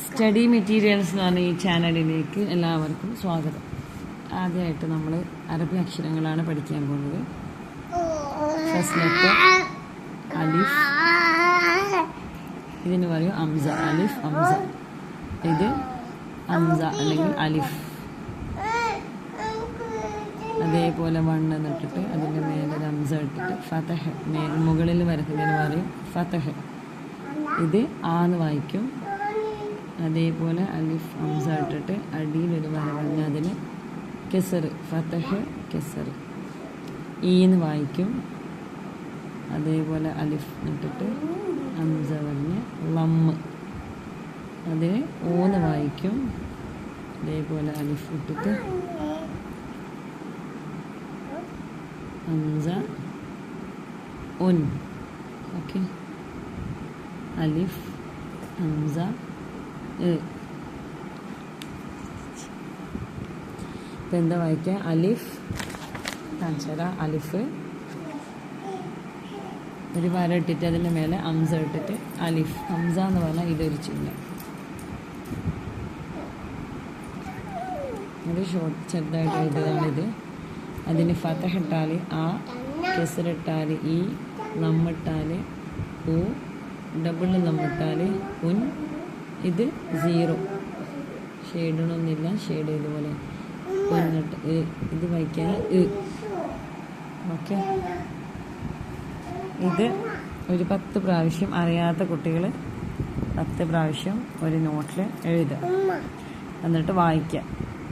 Study materials എന്ന് പറഞ്ഞ ഈ ചാനലിലേക്ക് എല്ലാവർക്കും സ്വാഗതം. ആദ്യമായിട്ട് നമ്മൾ അറബി അക്ഷരങ്ങളാണ് പഠിക്കാൻ പോകുന്നത്. ഫസ്റ്റ് ലെറ്റർ അലിഫ്, ഇതിന് പറയും അംസ. അലിഫ് അംസ, ഇത് അംസ അല്ലെങ്കിൽ അലിഫ്. അതേപോലെ വണ്ണ് എന്നിട്ടിട്ട് അതിൻ്റെ മേലെ അംസ ഇട്ടിട്ട് ഫതഹ്, മുകളിൽ വരക്കുന്നതിന് പറയും ഫതഹ്. ഇത് ആന്ന് വായിക്കും. അതേപോലെ അലിഫ് അംസ ഇട്ടിട്ട് അടിയിലൊരു വര പറഞ്ഞ് അതിന് കെസർ, ഫതഹ് കെസർ. ഈന്ന് വായിക്കും. അതേപോലെ അലിഫ് ഇട്ടിട്ട് അംസ പറഞ്ഞ് ലമ്മ്, അതിന് ഓന്ന് വായിക്കും. അതേപോലെ അലിഫ് ഇട്ടിട്ട് ഹംസ ഉൻ. ഓക്കെ, അലിഫ് ഹംസ ഇപ്പം എന്താ വായിക്കുക? അലിഫ് കാണിച്ചാൽ അലിഫ് ഒരു വര ഇട്ടിട്ട് അതിൻ്റെ മേലെ ഹംസ ഇട്ടിട്ട് അലിഫ്. ഹംസ എന്ന് പറഞ്ഞാൽ ഇതൊരു ചിഹ്നം. ഒരു ഷോർട്ട് ചെറുതായിട്ട് എഴുതിയതാണിത്. അതിന് ഫതഹ് ഇട്ടാൽ ആ, കെസറിട്ടാൽ ഈ, ലമ്മിട്ടാൽ ഉ, ഡബിൾ ലമ്മിട്ടാൽ ഉൻ. ഇത് സീറോ, ഷെയ്ഡൊന്നുമില്ല, ഷെയ്ഡ് ഇതുപോലെ എന്നിട്ട് ഇത് വായിക്കാൻ ഓക്കെ. ഇത് ഒരു 10 പ്രാവശ്യം അറിയാത്ത കുട്ടികൾ 10 പ്രാവശ്യം ഒരു നോട്ടിൽ എഴുതുക, എന്നിട്ട് വായിക്കുക.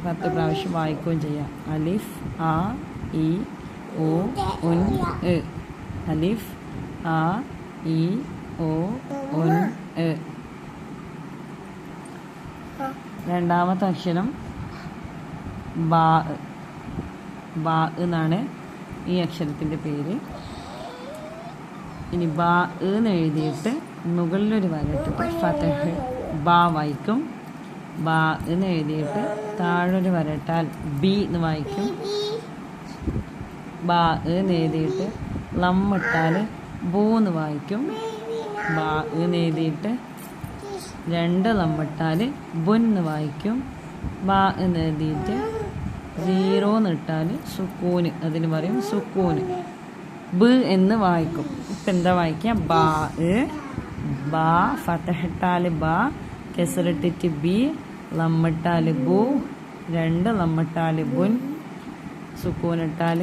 10 പ്രാവശ്യം വായിക്കുകയും ചെയ്യാം. അലിഫ് ആ ഇ ഓ ഉൻ എ. അലിഫ് ആ ഇ ഓ ഉൻ എ. രണ്ടാമത്തെ അക്ഷരം ബാ. ബാ എന്നാണ് ഈ അക്ഷരത്തിൻ്റെ പേര്. ഇനി ബാ എന്ന് എഴുതിയിട്ട് മുകളിലൊരു വരട്ടിട്ട് ഫതഹ് ബാ വായിക്കും. ബാ എന്ന് എഴുതിയിട്ട് താഴൊരു വരട്ടാൽ ബി എന്ന് വായിക്കും. ബാ എന്ന് എഴുതിയിട്ട് ലമ്മിട്ടാൽ ബൂ എന്ന് വായിക്കും. ബാ എന്ന് എഴുതിയിട്ട് 2 ലമ്മിട്ടാൽ ബുൻ എന്ന് വായിക്കും. ബാ എന്ന് എഴുതിയിട്ട് 0 എന്നിട്ടാൽ സുക്കൂന്, അതിന് പറയും സുക്കൂന്. ബ് എന്ന് വായിക്കും. ഇപ്പം എന്താ വായിക്കുക? ബാ ബാ, ഫതഹിട്ടാൽ ബാ, കെസറിട്ടിട്ട് ബി, ലമ്മിട്ടാൽ ബു, 2 ലമ്മിട്ടാൽ ബുൻ, സുക്കൂനിട്ടാൽ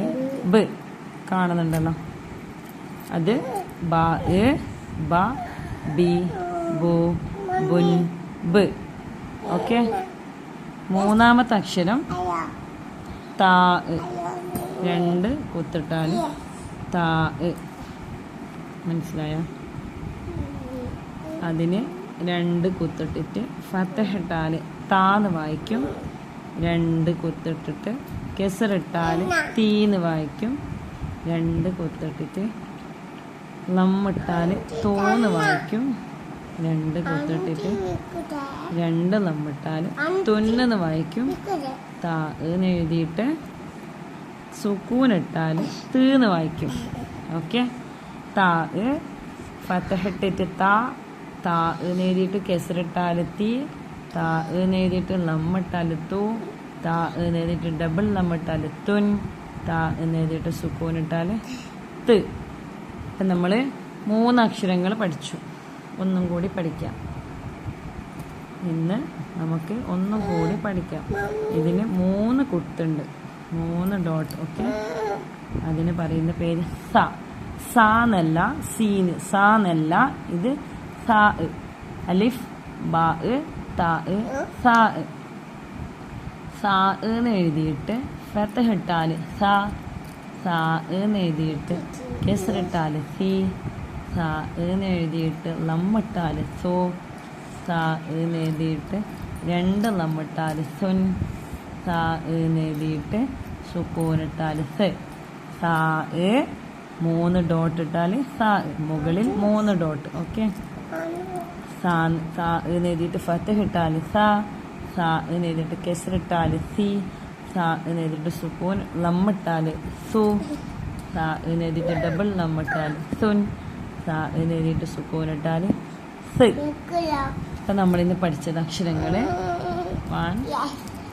ബ്. കാണുന്നുണ്ടല്ലോ, അത് ബാ ബ ബി ബു ബുൻ ബ്. ഓക്കെ. മൂന്നാമത്തെ അക്ഷരം താ. 2 കുത്തിട്ടാൽ താ. മനസ്സിലായ? അതിന് 2 കുത്തിട്ടിട്ട് ഫതഹ് ഇട്ടാൽ താന്ന് വായിക്കും. 2 കുത്തിട്ടിട്ട് കെസറിട്ടാൽ തീന്ന് വായിക്കും. 2 കുത്തിട്ടിട്ട് ലമ്മിട്ടാൽ തോന്ന് വായിക്കും. 2 കുത്തിട്ടിട്ട് 2 ലമ്മിട്ടാൽ തുന്നെന്ന് വായിക്കും. താ എന്ന് എഴുതിയിട്ട് സുക്കൂനിട്ടാൽ തീന്ന് വായിക്കും. ഓക്കെ. താ ഫതഹ് ഇട്ടിട്ട് താ, താ എന്ന് എഴുതിയിട്ട് കെസറിട്ടാൽ തീ, താ എന്ന് എഴുതിയിട്ട് ലമ്മിട്ടാൽ തൂ, താ എന്ന് എഴുതിയിട്ട് ഡബിൾ ലമ്മിട്ടാൽ തുൻ, താ എന്ന് എഴുതിയിട്ട് സുക്കൂനിട്ടാൽ ത്. അപ്പം നമ്മൾ 3 അക്ഷരങ്ങൾ പഠിച്ചു. ഒന്നും കൂടി പഠിക്കാം. ഇന്ന് നമുക്ക് ഒന്നും കൂടി പഠിക്കാം. ഇതിന് 3 കുത്തുണ്ട്, 3 ഡോട്ട്. ഓക്കെ. അതിന് പറയുന്ന പേര് സ. സാ എന്നല്ല, സീന്. സാ എന്നല്ല, ഇത് സാ. അലിഫ് ബാ താ സാ. സാ എന്ന് എഴുതിയിട്ട് ഫതഹ് ഇട്ടാൽ സാ, സാ എന്ന് എഴുതിയിട്ട് കെസറിട്ടാൽ സി, സാ എന്ന് എഴുതിയിട്ട് ലമ്മിട്ടാൽ സോ, സാ എന്ന് എഴുതിയിട്ട് 2 ലമ്മിട്ടാൽ സുൻ, സാ എന്ന് എഴുതിയിട്ട് സുക്കൂനിട്ടാൽ സ്. സാ 3 ഡോട്ട് ഇട്ടാൽ സാ, മുകളിൽ 3 ഡോട്ട്. ഓക്കെ. സാ എന്ന് എഴുതിയിട്ട് ഫതഹ് ഇട്ടാൽ സാ, സാ എന്ന് എഴുതിയിട്ട് കെസറിട്ടാൽ സി, സാ എന്ന് എഴുതിയിട്ട് സുക്കൂൻ ലമ്മിട്ടാൽ സു, സാ എന്ന് എഴുതിയിട്ട് ഡബിൾ ലമ്മിട്ടാൽ സുൻ, സാ എന്ന് എഴുതിയിട്ട് സുക്കൂനിട്ടാൽ സ്. അപ്പം നമ്മളിന്ന് പഠിച്ചത് അക്ഷരങ്ങൾ 1